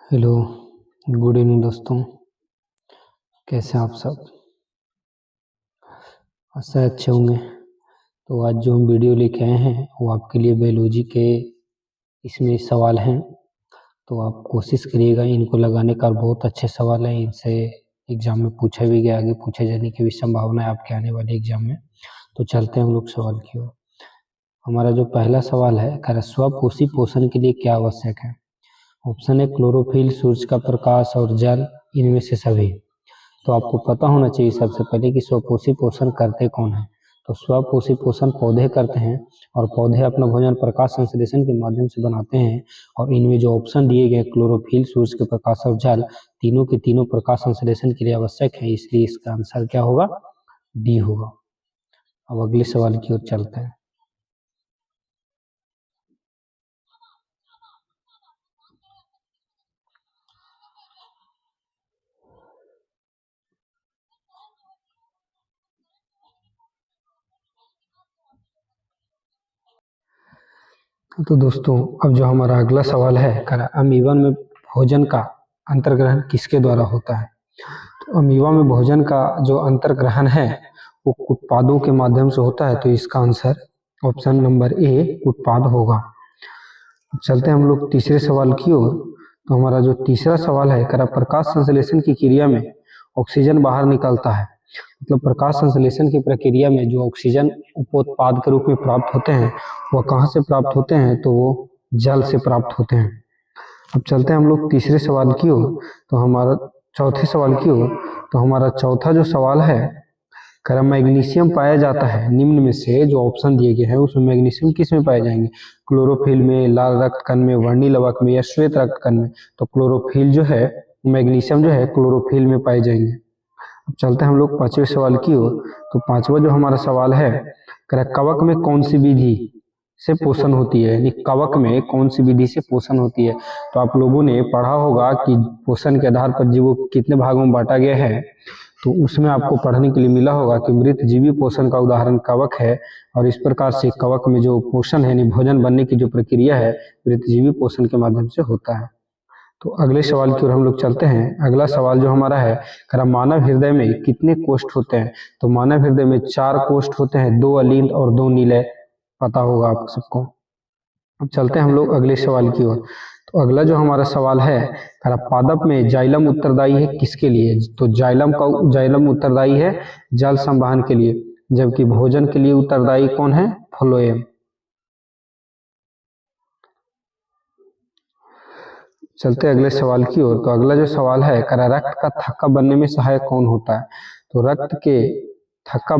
Hello, good evening दोस्तों। कैसे हैं आप सब? आशा है अच्छे होंगे। तो आज जो हम वीडियो लेके आए हैं वो आपके लिए बायोलॉजी के इसमें सवाल हैं। तो आप कोशिश करिएगा इनको लगाने का। बहुत अच्छे सवाल हैं, इनसे एग्जाम में पूछा भी गया, आगे पूछे जाने की भी संभावना है आपके आने वाले एग्जाम में। तो चलते हैं हम लोग सवाल की ओर। हमारा जो पहला सवाल है, स्वपोषी पोषण के लिए क्या आवश्यक है? ऑप्शन है क्लोरोफिल, सूरज का प्रकाश और जल, इनमें से सभी। तो आपको पता होना चाहिए सबसे पहले कि स्वपोषी पोषण करते कौन है। तो स्वपोषी पोषण पौधे करते हैं, और पौधे अपना भोजन प्रकाश संश्लेषण के माध्यम से बनाते हैं। और इनमें जो ऑप्शन दिए गए क्लोरोफिल, सूर्य के प्रकाश और जल, तीनों के तीनों प्रकाश संश्लेषण के लिए आवश्यक है, इसलिए इसका आंसर क्या होगा? डी होगा। अब अगले सवाल की ओर चलते हैं। तो दोस्तों, अब जो हमारा अगला सवाल है, अमीबा में भोजन का अंतर्ग्रहण किसके द्वारा होता है? तो अमीबा में भोजन का जो अंतर्ग्रहण है वो उत्पादों के माध्यम से होता है। तो इसका आंसर ऑप्शन नंबर ए उत्पाद होगा। चलते हैं हम लोग तीसरे सवाल की ओर। तो हमारा जो तीसरा सवाल है, प्रकाश संश्लेषण की क्रिया में ऑक्सीजन बाहर निकलता है। मतलब प्रकाश संश्लेषण की प्रक्रिया में जो ऑक्सीजन उपोत्पाद के रूप में प्राप्त होते हैं वह कहाँ से प्राप्त होते हैं? तो वो जल से प्राप्त होते हैं। अब चलते हैं हम लोग तीसरे सवाल की ओर। तो हमारा चौथे सवाल की ओर। तो हमारा चौथा जो सवाल है, मैग्नीशियम पाया जाता है निम्न में से जो ऑप्शन दिए गए हैं उसमें मैग्नीशियम किस में पाए जाएंगे? क्लोरोफिल में, लाल रक्त कण में, वर्णी लवक में या श्वेत रक्त कण में? तो क्लोरोफिल जो है, मैग्नीशियम जो है क्लोरोफिल में पाए जाएंगे। अब चलते हैं हम लोग पांचवें सवाल की ओर। तो पांचवा जो हमारा सवाल है, कवक में कौन सी विधि से पोषण होती है? यानी कवक में कौन सी विधि से पोषण होती है? तो आप लोगों ने पढ़ा होगा कि पोषण के आधार पर जीवों को कितने भागों में बांटा गया है। तो उसमें आपको पढ़ने के लिए मिला होगा कि मृत जीवी पोषण का उदाहरण कवक है। और इस प्रकार से कवक में जो पोषण है, यानी भोजन बनने की जो प्रक्रिया है, मृत जीवी पोषण के माध्यम से होता है। तो अगले सवाल की ओर हम लोग चलते हैं। अगला सवाल जो हमारा है, मानव हृदय में कितने कोष्ठ होते हैं? तो मानव हृदय में 4 कोष्ठ होते हैं, 2 अलिंद और 2 नीले। पता होगा आप सबको। अब चलते हैं हम लोग अगले सवाल की ओर। तो अगला जो हमारा सवाल है, पादप में जाइलम उत्तरदायी है किसके लिए? तो जाइलम उत्तरदायी है जल संवहन के लिए, जबकि भोजन के लिए उत्तरदायी कौन है? फ्लोएम। चलते अगले सवाल की ओर। तो अगला जो सवाल है, रक्त का थक्का बनने में सहायक कौन होता है? तो रक्त के थक्का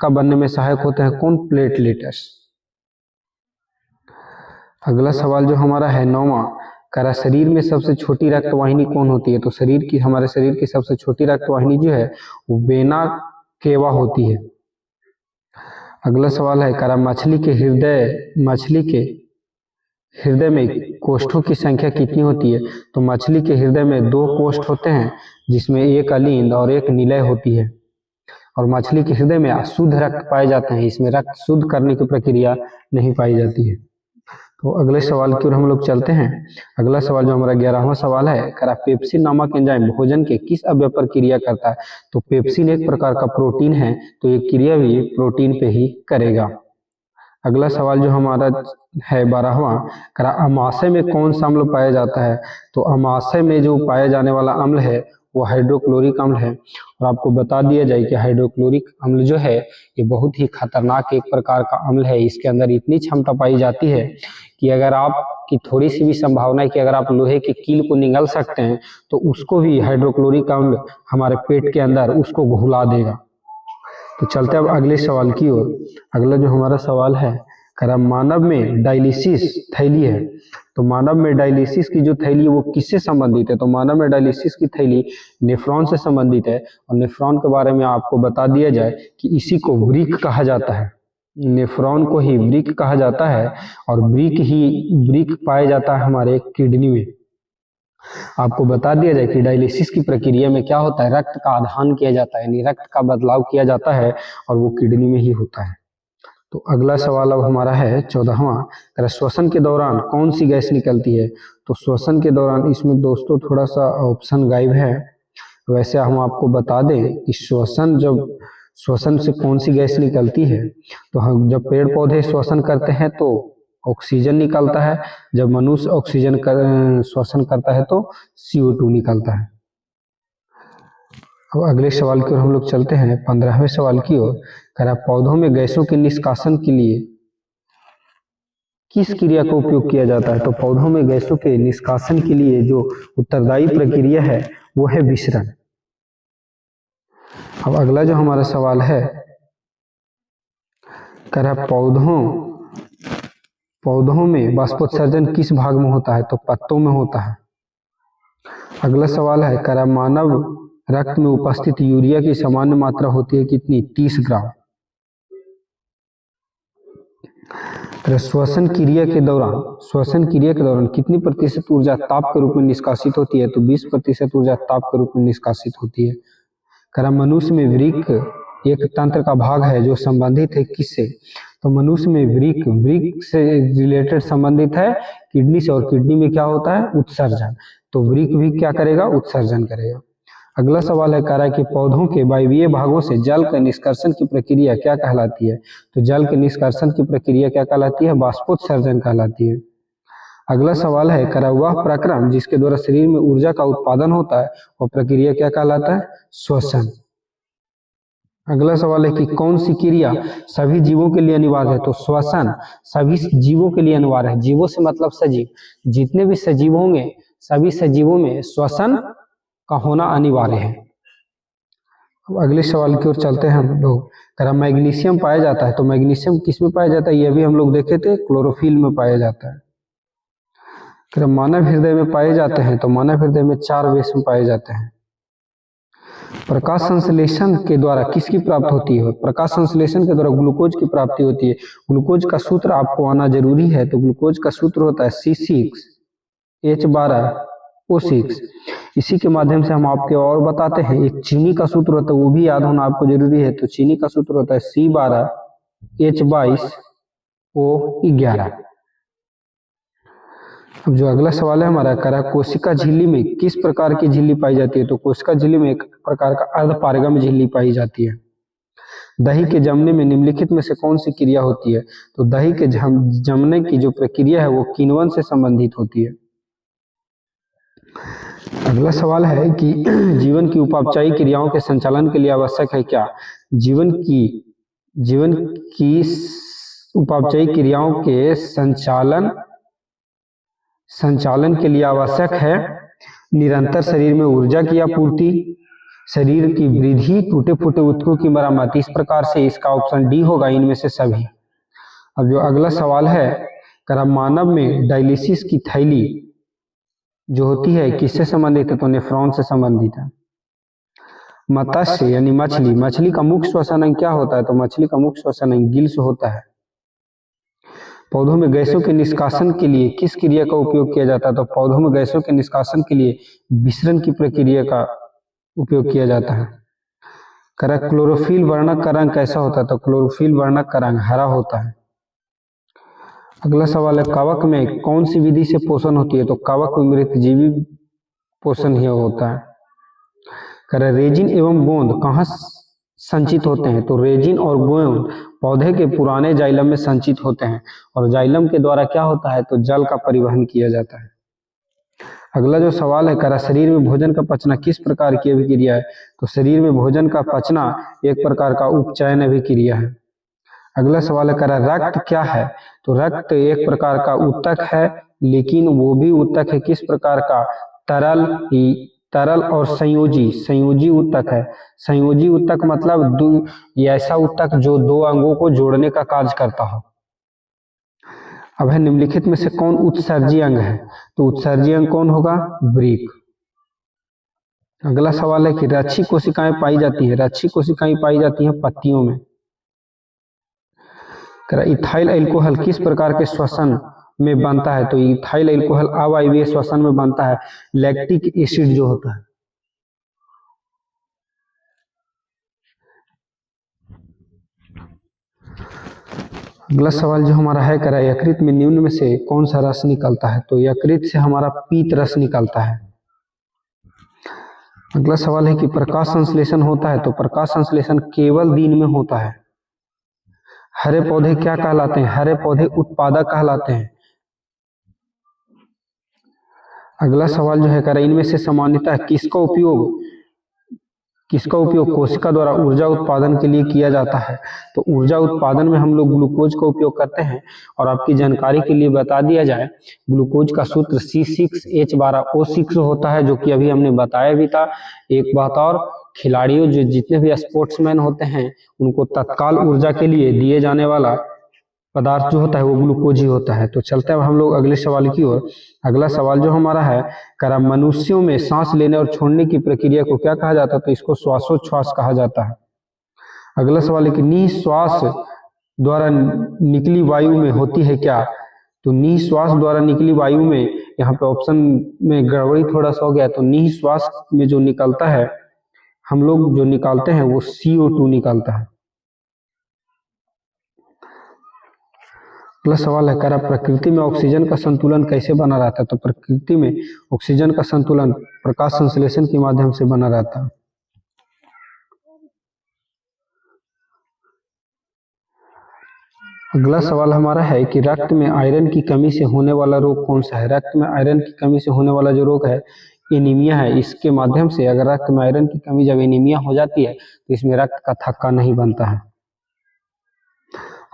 बनने में सहायक होते हैं कौन? प्लेटलेट्स। अगला सवाल जो हमारा है नौवां, शरीर में सबसे छोटी रक्तवाहिनी कौन होती है? तो हमारे शरीर की सबसे छोटी रक्तवाहिनी जो है वो वेना केवा होती है। अगला सवाल है, मछली के हृदय में कोष्ठों की संख्या कितनी होती है? तो मछली के हृदय में 2 कोष्ठ होते हैं, जिसमें एक अलिंद और एक निलय होती है। और मछली के हृदय में अशुद्ध रक्त पाए जाते हैं, इसमें रक्त शुद्ध करने की प्रक्रिया नहीं पाई जाती है। तो अगले सवाल की ओर हम लोग चलते हैं। अगला सवाल जो हमारा 11वां सवाल है, पेप्सिन नामक एंजाइम भोजन के किस अवयव पर क्रिया करता है? तो पेप्सिन एक प्रकार का प्रोटीन है, तो ये क्रिया भी प्रोटीन पे ही करेगा। अगला सवाल जो हमारा है 12वां, अमाशय में कौन सा अम्ल पाया जाता है? तो अमाशय में जो पाया जाने वाला अम्ल है वो हाइड्रोक्लोरिक अम्ल है। और आपको बता दिया जाए कि हाइड्रोक्लोरिक अम्ल जो है ये बहुत ही खतरनाक एक प्रकार का अम्ल है। इसके अंदर इतनी क्षमता पाई जाती है कि अगर आपकी थोड़ी सी भी संभावना है कि अगर आप लोहे की कील को निगल सकते हैं तो उसको भी हाइड्रोक्लोरिक अम्ल हमारे पेट के अंदर उसको घुला देगा। तो चलते अब अगले सवाल की ओर। अगला जो हमारा सवाल है, मानव में डायलिसिस थैली है। तो मानव में डायलिसिस की जो थैली है वो किससे संबंधित है? तो मानव में डायलिसिस की थैली नेफ्रॉन से संबंधित है। और नेफ्रॉन के बारे में आपको बता दिया जाए कि इसी को वृक्क कहा जाता है। नेफ्रॉन को ही वृक्क कहा जाता है, और वृक्क पाया जाता है हमारे किडनी में। आपको बता दिया जाए कि डायलिसिस की प्रक्रिया में क्या होता है, रक्त का आदान किया जाता है, यानी रक्त का बदलाव किया जाता है, और वो किडनी में ही होता है। तो अगला सवाल अब हमारा है 14वां, श्वसन के दौरान कौन सी गैस निकलती है। तो श्वसन के दौरान इसमें दोस्तों थोड़ा सा ऑप्शन गायब है। वैसे हम आपको बता दें कि श्वसन से कौन सी गैस निकलती है। तो हम जब पेड़ पौधे श्वसन करते हैं तो ऑक्सीजन निकलता है, जब मनुष्य श्वसन करता है तो CO2 निकलता है। अब अगले सवाल की ओर हम लोग चलते हैं, 15वें सवाल की ओर। पौधों में गैसों के निष्कासन के लिए किस क्रिया का उपयोग किया जाता है। तो पौधों में गैसों के निष्कासन के लिए जो उत्तरदायी प्रक्रिया है वो है विसरण। अब अगला जो हमारा सवाल है, पौधों में वाष्पोत्सर्जन किस भाग में होता है। तो पत्तों में होता है। अगला सवाल है, मानव रक्त में उपस्थित यूरिया की सामान्य मात्रा होती है कितनी। 30 ग्राम। श्वसन क्रिया के दौरान कितनी प्रतिशत ऊर्जा ताप के रूप में निष्कासित होती है। तो 20% ऊर्जा ताप के रूप में निष्कासित होती है। मनुष्य में वृक्क एक तंत्र का भाग है जो संबंधित है किससे। तो मनुष्य में वृक्क से रिलेटेड संबंधित है किडनी से, और किडनी में क्या होता है, उत्सर्जन। तो वृक्क भी क्या करेगा, उत्सर्जन करेगा। अगला सवाल है कि पौधों के वायवीय भागों से जल के निष्कर्षण की प्रक्रिया क्या कहलाती है। तो जल के निष्कर्षण की प्रक्रिया क्या कहलाती है, वाष्पोत्सर्जन कहलाती है। अगला सवाल है, वह प्रक्रम जिसके द्वारा शरीर में ऊर्जा का उत्पादन होता है वह प्रक्रिया क्या कहलाता है, श्वसन। अगला सवाल है कि कौन सी क्रिया सभी जीवों के लिए अनिवार्य है। तो श्वसन सभी जीवों के लिए अनिवार्य है। जीवों से मतलब सजीव, जितने भी सजीव होंगे सभी सजीवों में श्वसन का होना अनिवार्य है। अब अगले सवाल की ओर चलते हैं हम लोग। मैग्नीशियम पाया जाता है। तो मैग्नीशियम किस में पाया जाता है, ये भी हम लोग देखे थे, क्लोरोफिल में पाया जाता है। मानव हृदय में पाए जाते हैं। तो मानव हृदय में 4 वेश में पाए जाते हैं। प्रकाश संश्लेषण के द्वारा किसकी प्राप्ति होती है। प्रकाश संश्लेषण के द्वारा ग्लूकोज की प्राप्ति होती है। ग्लूकोज का सूत्र आपको आना जरूरी है। तो ग्लूकोज का सूत्र होता है C6H12O6। इसी के माध्यम से हम आपके और बताते हैं, एक चीनी का सूत्र होता है वो भी याद होना आपको जरूरी है। तो चीनी का सूत्र होता है C12H22O11। अब जो अगला सवाल है हमारा, कोशिका झिल्ली में किस प्रकार की झिल्ली पाई जाती है। तो कोशिका झिल्ली में एक प्रकार का अर्धपारगम झिल्ली पाई जाती है। दही के जमने में निम्नलिखित में से कौन सी क्रिया होती है। तो दही के जमने की जो प्रक्रिया है वो किण्वन से संबंधित होती है। अगला सवाल है कि जीवन की उपापचयी क्रियाओं के संचालन के लिए आवश्यक है क्या। जीवन की उपापचयी क्रियाओं के संचालन के लिए आवश्यक है निरंतर शरीर में ऊर्जा की आपूर्ति, शरीर की वृद्धि, टूटे फूटे ऊतकों की मरम्मत। इस प्रकार से इसका ऑप्शन डी होगा, इनमें से सभी। अब जो अगला सवाल है, मानव में डायलिसिस की थैली जो होती है किससे संबंधित है। तो नेफ्रॉन से संबंधित है। मत्स्य यानी मछली का मुख्य श्वसन अंग क्या होता है। तो मछली का मुख्य श्वसन अंग गिल्स होता है। पौधों में गैसों के निष्कासन के लिए किस क्रिया का उपयोग किया जाता है। तो पौधों में गैसों के निष्कासन के लिए विसरण की प्रक्रिया का उपयोग किया जाता है। क्लोरोफिल वर्णक का रंग कैसा होता है। तो क्लोरोफिल वर्णक का रंग हरा होता है। अगला सवाल है, कवक में कौन सी विधि से पोषण होती है। तो कवक में मृतजीवी पोषण ही होता है। रेजिन एवं गोंद कहाँ संचित होते हैं। तो रेजिन और गोंद पौधे के पुराने जाइलम में संचित होते हैं, और जाइलम के द्वारा क्या होता है, तो जल का परिवहन किया जाता है। अगला जो सवाल है, शरीर में भोजन का पचना किस प्रकार की अभिक्रिया है। तो शरीर में भोजन का पचना एक प्रकार का उपचयन अभिक्रिया है। अगला सवाल है, रक्त क्या है। तो रक्त एक प्रकार का ऊतक है, लेकिन वो भी ऊतक है किस प्रकार का, तरल और संयोजी ऊतक है। संयोजी ऊतक मतलब ऐसा ऊतक जो 2 अंगों को जोड़ने का कार्य करता हो। अब है, निम्नलिखित में से कौन उत्सर्जी अंग है। तो उत्सर्जी अंग कौन होगा, वृक्क। अगला सवाल है कि रक्षी कोशिकाएं पाई जाती है। रक्षी कोशिकाएं पाई जाती हैं पत्तियों में। इथाइल अल्कोहल किस प्रकार के श्वसन में बनता है। तो इथाइल अल्कोहल अवायवीय श्वसन में बनता है, लैक्टिक एसिड जो होता है। अगला सवाल जो हमारा है करा यकृत में निम्न में से कौन सा रस निकलता है? तो यकृत से हमारा पीत रस निकलता है। अगला सवाल है कि प्रकाश संश्लेषण होता है? तो प्रकाश संश्लेषण केवल दिन में होता है। हरे पौधे क्या कहलाते हैं? हरे पौधे उत्पादक कहलाते हैं। अगला सवाल जो है करा इनमें से सामान्यतः किसका उपयोग कोशिका द्वारा ऊर्जा उत्पादन के लिए किया जाता है? तो ऊर्जा उत्पादन में हम लोग ग्लूकोज का उपयोग करते हैं। और आपकी जानकारी के लिए बता दिया जाए, ग्लूकोज का सूत्र C6H12O6 होता है, जो कि अभी हमने बताया भी था। एक बात और, खिलाड़ियों जो जितने भी स्पोर्ट्समैन होते हैं उनको तत्काल ऊर्जा के लिए दिए जाने वाला पदार्थ जो होता है वो ग्लूकोज ही होता है। तो चलते हैं अब हम लोग अगले सवाल की ओर। अगला सवाल जो हमारा है करा मनुष्यों में सांस लेने और छोड़ने की प्रक्रिया को क्या कहा जाता है? तो इसको श्वासोच्छ्वास कहा जाता है। अगला सवाल है कि निश्वास द्वारा निकली वायु में होती है क्या? तो निश्वास द्वारा निकली वायु में, यहाँ पे ऑप्शन में गड़बड़ी थोड़ा सा हो गया, तो निश्वास में जो निकलता है हम लोग जो निकालते हैं वो CO2 निकलता है। अगला सवाल है करा प्रकृति में ऑक्सीजन का संतुलन कैसे बना रहता है? तो प्रकृति में ऑक्सीजन का संतुलन प्रकाश संश्लेषण के माध्यम से बना रहता है। अगला सवाल हमारा है कि रक्त में आयरन की कमी से होने वाला रोग कौन सा है? रक्त में आयरन की कमी से होने वाला जो रोग है एनीमिया है। इसके माध्यम से अगर रक्त में आयरन की कमी जब एनीमिया हो जाती है तो इसमें रक्त का थक्का नहीं बनता है।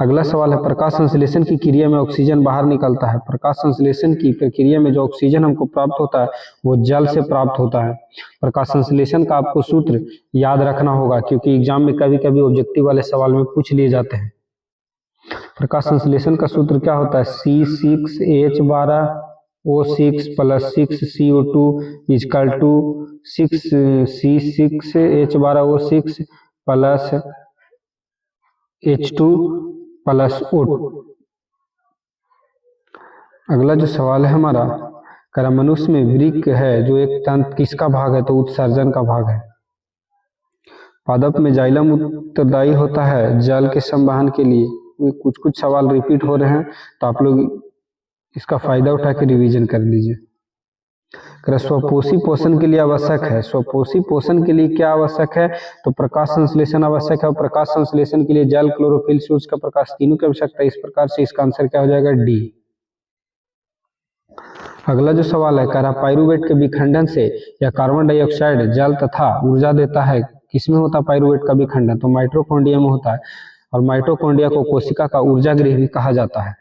अगला सवाल है प्रकाश संश्लेषण की क्रिया में ऑक्सीजन बाहर निकलता है। प्रकाश संश्लेषण की प्रक्रिया में जो ऑक्सीजन हमको प्राप्त होता है वो जल से प्राप्त होता है। प्रकाश संश्लेषण का आपको सूत्र याद रखना होगा, क्योंकि एग्जाम में कभी कभी ऑब्जेक्टिव वाले सवाल में पूछ लिए जाते हैं। प्रकाश संश्लेषण का सूत्र क्या होता है? C6H12O6 + 6CO2 = 6C6H12O6 + H2 + O2। अगला जो सवाल है हमारा करा मनुष्य में वृक्क है जो एक तंत्र किसका भाग है? तो उत्सर्जन का भाग है। पादप में जाइलम उत्तरदायी होता है जल के संवहन के लिए। कुछ सवाल रिपीट हो रहे हैं तो आप लोग इसका फायदा उठा के रिवीजन कर लीजिए। स्वपोषी पोषण के लिए आवश्यक है। स्वपोषी पोषण के लिए क्या आवश्यक है? तो प्रकाश संश्लेषण आवश्यक है। और प्रकाश संश्लेषण के लिए जल, क्लोरोफिल, सूर्य का प्रकाश, तीनों की आवश्यकता है। इस प्रकार से इसका आंसर क्या हो जाएगा? D। अगला जो सवाल है कह रहा पाइरुवेट के विखंडन से या कार्बन डाइऑक्साइड जल तथा ऊर्जा देता है। किसमें होता है पाइरुवेट का विखंडन? तो माइटोकॉन्ड्रिया में होता है। और माइटोकॉन्ड्रिया को कोशिका का ऊर्जा गृह भी कहा जाता है।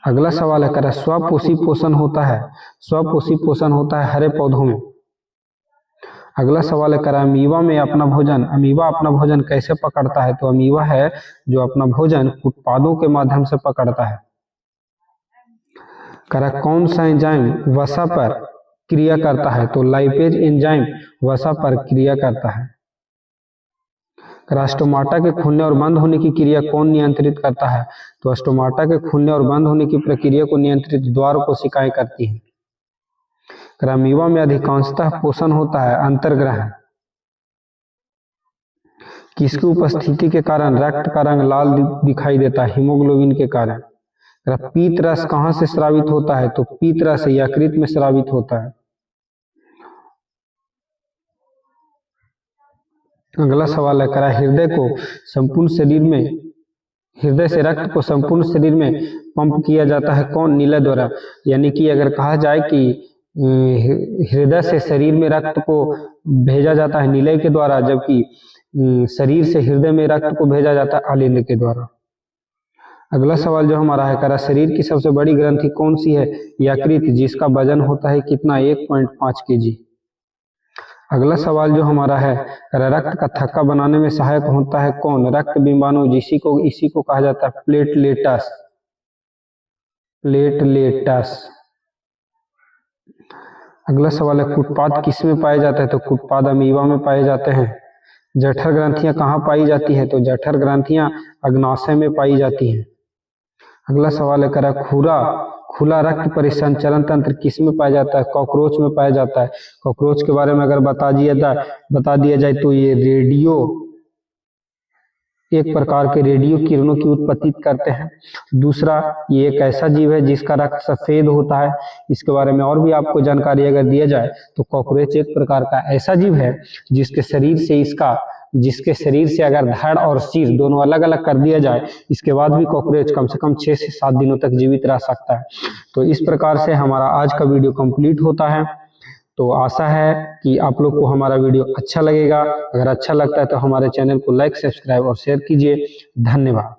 अगला सवाल है कह रहा स्वपोषी पोषण होता है। स्वपोषी पोषण होता है हरे पौधों में। अगला सवाल है कह रहा अमीबा अपना भोजन कैसे पकड़ता है? तो अमीबा है जो अपना भोजन उत्पादों के माध्यम से पकड़ता है। कह रहा कौन सा एंजाइम वसा पर क्रिया करता है? तो लाइपेज एंजाइम वसा पर क्रिया करता है। स्टोमाटा के खुलने और बंद होने की क्रिया कौन नियंत्रित करता है? तो स्टोमाटा के खुलने और बंद होने की प्रक्रिया को नियंत्रित द्वार कोशिकाएं करती हैं। अमीबा में अधिकांशतः पोषण होता है अंतर्ग्रहण। किसकी उपस्थिति के कारण रक्त का रंग लाल दिखाई देता है? हीमोग्लोबिन के कारण। पीत रस कहाँ से स्रावित होता है? तो पीत रस यकृत में स्रावित होता है। अगला सवाल है करा हृदय से रक्त को संपूर्ण शरीर में पंप किया जाता है कौन? नीले द्वारा। यानी कि अगर कहा जाए कि हृदय से शरीर में रक्त को भेजा जाता है नीले के द्वारा, जबकि शरीर से हृदय में रक्त को भेजा जाता है आलिंद के द्वारा। अगला सवाल जो हमारा है करा शरीर की सबसे बड़ी ग्रंथि कौन सी है? यकृत, जिसका वजन होता है कितना? 1.5 kg। अगला सवाल जो हमारा है रक्त का थक्का बनाने में सहायक होता है कौन? रक्त बिंबाणु, इसी को कहा जाता है प्लेटलेटस। अगला सवाल है कुटपाद किस में पाए जाते हैं? तो कुटपाद अमीबा में पाए जाते हैं। जठर ग्रंथियां कहाँ पाई जाती है? तो जठर ग्रंथियां अग्नाशय में पाई जाती हैं। अगला सवाल है करा खुला रक्त परिसंचरण तंत्र किस में पाया जाता है? कॉकरोच में पाया जाता है। कॉकरोच के बारे में अगर बता दिया जाए तो ये एक प्रकार के रेडियो किरणों की उत्पत्ति करते हैं। दूसरा, ये एक ऐसा जीव है जिसका रक्त सफेद होता है। इसके बारे में और भी आपको जानकारी अगर दिया जाए तो कॉकरोच एक प्रकार का ऐसा जीव है जिसके शरीर से अगर धड़ और सिर दोनों अलग अलग कर दिया जाए, इसके बाद भी कॉकरोच कम से कम 6 से 7 दिनों तक जीवित रह सकता है। तो इस प्रकार से हमारा आज का वीडियो कंप्लीट होता है। तो आशा है कि आप लोग को हमारा वीडियो अच्छा लगेगा। अगर अच्छा लगता है तो हमारे चैनल को लाइक, सब्सक्राइब और शेयर कीजिए। धन्यवाद।